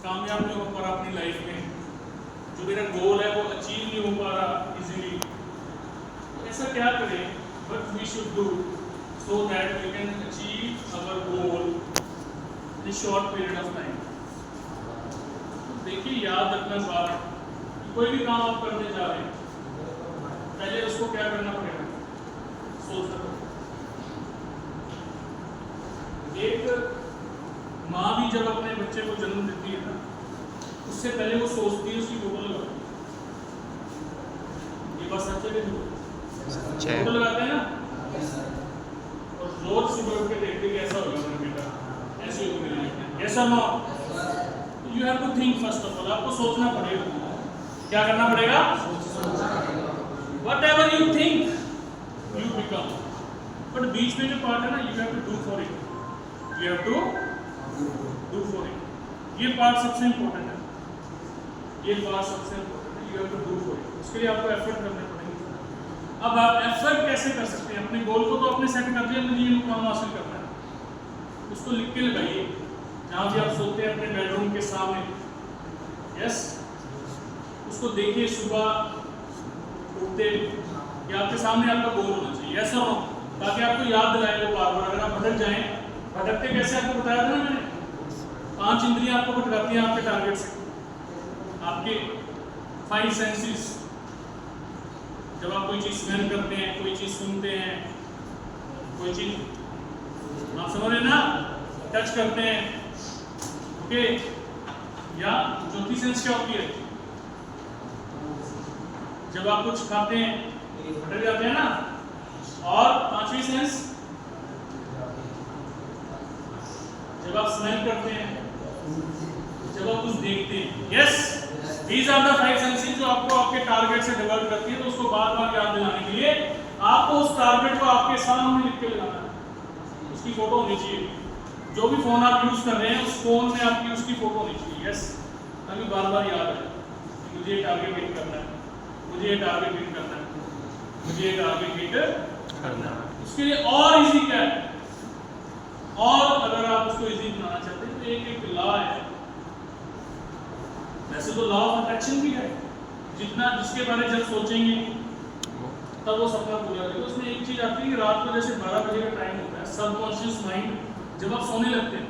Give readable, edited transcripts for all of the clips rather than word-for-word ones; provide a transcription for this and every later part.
कामयाब नहीं हो पा रहा अपनी लाइफ में, जो मेरा गोल है वो अचीव नहीं हो पा रहा इजीली, तो ऐसा क्या करें, what we should do so that we can achieve our goal in a short period of time. देखिए याद रखना बात, कोई भी काम आप करने जा रहे हैं पहले उसको क्या करना पड़ेगा, सोचना पड़ेगा। एक माँ भी जब अपने बच्चे को जन्म देती है ना, उससे पहले वो सोचती है उसकी फोटो लगाती है। ये बात सच है कि फोटो लगाते हैं ना, और रोज सुबह उठ के देखते कि ऐसा होगा मेरा बेटा, ऐसे होगा मेरी लाइफ, ऐसा ना। You have to think first of all, आपको सोचना पड़ेगा। क्या करना पड़ेगा? Whatever you think you become. But बीच में जो पार्ट है ना, you have to do for it, you have to do for it. ये पार्ट सबसे इंपॉर्टेंट है, ये पार्ट सबसे इंपॉर्टेंट है, you have to do for it. उसके लिए आपको एफर्ट करने पड़ेंगे। अब आप एफर्ट कैसे कर सकते हैं? अपने गोल को तो आपने सेट कर दिया, मुझे ये मुकाम हासिल करना है, उसको लिख के लगाइए जहाँ भी आप सोते हैं, अपने बेडरूम के सामने। यस, उसको देखिए सुबह उठते कि आपके सामने आपका गोल होना चाहिए, यस और नो, ताकि आपको याद दिलाए वो बार बार। अगर आप भटक जाएं, भटकते कैसे आपको बताया था ना मैंने, 5 इंद्रियां आपको भटकाती हैं आपके टारगेट से। आपके 5 सेंसेस, जब आप कोई चीज़ स्मेल करते हैं, कोई चीज़ सुनते हैं, कोई चीज़ आप समझ रहे हैं ना, टच करते हैं, ओके, या चौथी सेंस क्या होती है, जब आप कुछ खाते हैं भटक जाते हैं ना, और 5वीं सेंस जब आप स्मेल करते हैं, जब आप कुछ देखते हैं। Yes, These are the 5 senses जो आपको आपके टारगेट से डिवर्ट करती है। तो उसको बार बार याद दिलाने के लिए आपको उस टारगेट को आपके सामने लिख के लगाना है, उसकी फोटो होनी चाहिए। जो भी फोन आप यूज कर रहे हैं उस फोन में आपकी उसकी फोटो होनी चाहिए। यस, ताकि बार बार याद आए कि मुझे ये टारगेट हिट करना है, मुझे ये टारगेट हिट करना है, मुझे ये टारगेट हिट करना है। उसके लिए और इजी क्या है, और अगर आप उसको इजी बनाना चाहते हैं तो एक लॉ है। वैसे तो लॉ ऑफ अट्रैक्शन भी है, जितना जिसके बारे में जब सोचेंगे तब वो सपना पूरा करेगा। उसमें एक चीज आती है कि रात को जैसे 12 बजे का टाइम होता है, सबकॉन्शियस माइंड जब आप सोने लगते हैं,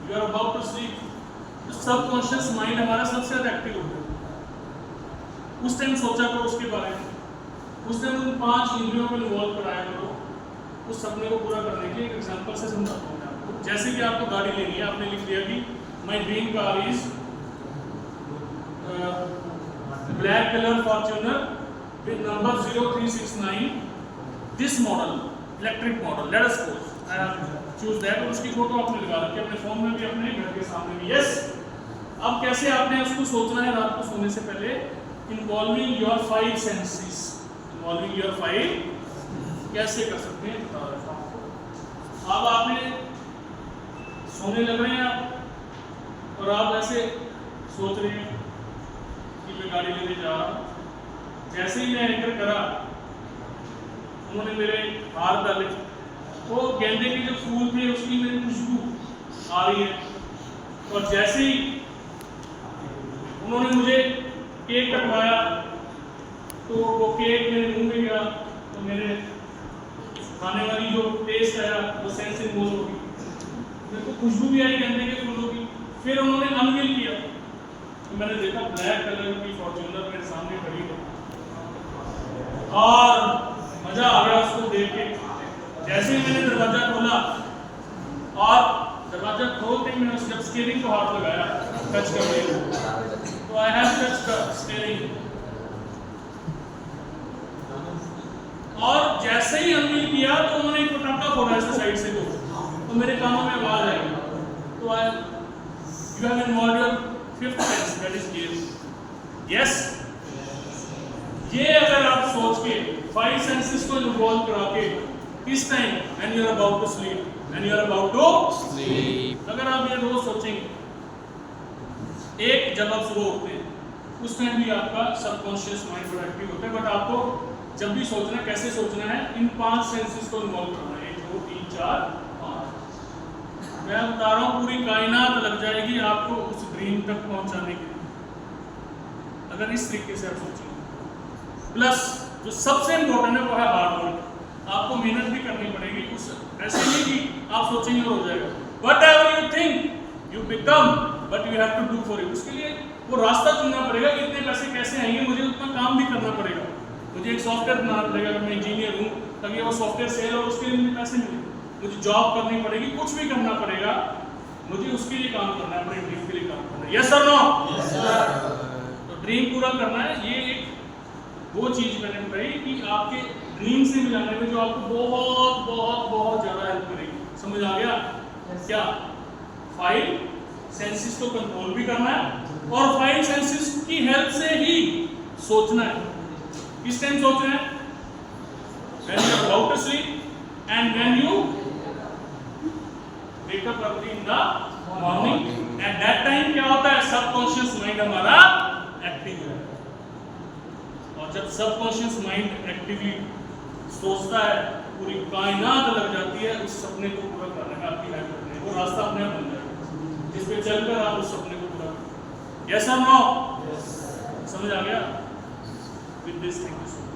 you are about to sleep, तो सबकॉन्शियस माइंड हमारा सबसे ज्यादा एक्टिव होता है। उस टाइम सोचा करो उसके बारे में, उस टाइम उन 5 इंद्रियों को इन्वॉल्व कराया करो उस सपने को पूरा करने के। एक एग्जांपल से समझाता हूँ मैं आपको। जैसे कि आपको गाड़ी लेनी है, आपने लिख दिया कि my dream car is black colour Fortuner with number 0369, this model, electric model, let us suppose I have choose that, और उसकी फोटो आपने लगा रखी है अपने फोन में भी, अपने घर के सामने भी। यस, अब कैसे आपने उसको सोचना है रात को सोने से पहले, involving your 5 senses, involving your 5, कैसे कर सकते हैं बता रहा हूं आपको। अब आपने सोने लग रहे हैं आप, और आप ऐसे सोच रहे हैं कि मैं गाड़ी लेने जा रहा हूँ। जैसे ही मैं एंटर करा, उन्होंने मेरे हाथ डाले, तो गेंदे के जो फूल थे उसकी मेरी खुशबू आ रही है, और जैसे ही उन्होंने मुझे केक कटवाया तो वो केक मेरे मुंह में गया, तो मेरे खाने वाली जो टेस्ट आया वो सेंस इन्वॉल्व हो गई, मेरे को खुशबू भी आई गेंदे के फूलों की। फिर उन्होंने अनवील किया, तो मैंने देखा ब्लैक कलर की फॉर्च्यूनर मेरे सामने खड़ी है, और मजा आ गया उसको देख के। जैसे ही मैंने दरवाजा खोला, और दरवाजा खोलते ही मैंने जब स्टीयरिंग को हाथ लगाया टच करने को, तो I have touched the steering, और जैसे ही अनवील किया तो उन्होंने एक पटाखा फोड़ा ऐसे साइड से, तो मेरे कानों में आवाज आई। तो I you have involved your 5th sense, that is hear. Yes, ये अगर आप सोच के 5 सेंसेस को इन्वॉल्व करा के इस time when you are about to sleep, when you are about to sleep, अगर आप ये रोज सोचेंगे, एक जब आप सुबह उठते हैं उस टाइम भी आपका सबकॉन्शियस माइंड बड़ा एक्टिव होता है, बट आपको जब भी सोचना है, कैसे सोचना है, इन 5 सेंसेस को इन्वॉल्व करना है, 1 2 3 4 5। मैं बता रहा हूँ पूरी कायनात लग जाएगी आपको उस ड्रीम तक पहुंचाने के लिए, अगर इस तरीके से आप सोचेंगे। प्लस जो सबसे इम्पोर्टेंट है वो है हार्ड वर्क। आपको मेहनत भी करनी पड़ेगी, उस ऐसे नहीं कि आप सोचेंगे और हो जाएगा। Whatever you think you become, but you have to do for it. उसके लिए वो रास्ता चुनना पड़ेगा कि इतने पैसे कैसे आएंगे, मुझे उतना काम भी करना पड़ेगा, मुझे एक सॉफ्टवेयर बनाना पड़ेगा अगर मैं इंजीनियर हूँ, ताकि वो सॉफ्टवेयर सेल और उसके लिए मुझे पैसे मिले, मुझे जॉब करनी पड़ेगी, कुछ भी करना पड़ेगा, मुझे उसके लिए काम करना है, अपने ड्रीम के लिए काम करना है। यस और नो? तो ड्रीम पूरा करना है, ये एक वो चीज मैंने बताई कि आपके ड्रीम से मिलाने में जो आपको बहुत बहुत बहुत ज्यादा हेल्प करेगी। समझ आ गया? क्या फाइव सेंसेस को कंट्रोल भी करना है और फाइव सेंसेस की हेल्प से ही सोचना है। किस टाइम सोचना है? when you are about to sleep and when you wake up early in the morning, at that time क्या होता है? सबकॉन्शियस माइंड हमारा एक्टिव है, और जब सबकॉन्शियस माइंड एक्टिवली सोचता है पूरी कायनात लग जाती है उस सपने को पूरा करने में, आपकी हेल्प करने में। वो रास्ता अपने आप बन जाएगा जिस पे चलकर आप उस सपने को पूरा करें। यस और नो? समझ आ गया? With this, thank you so much.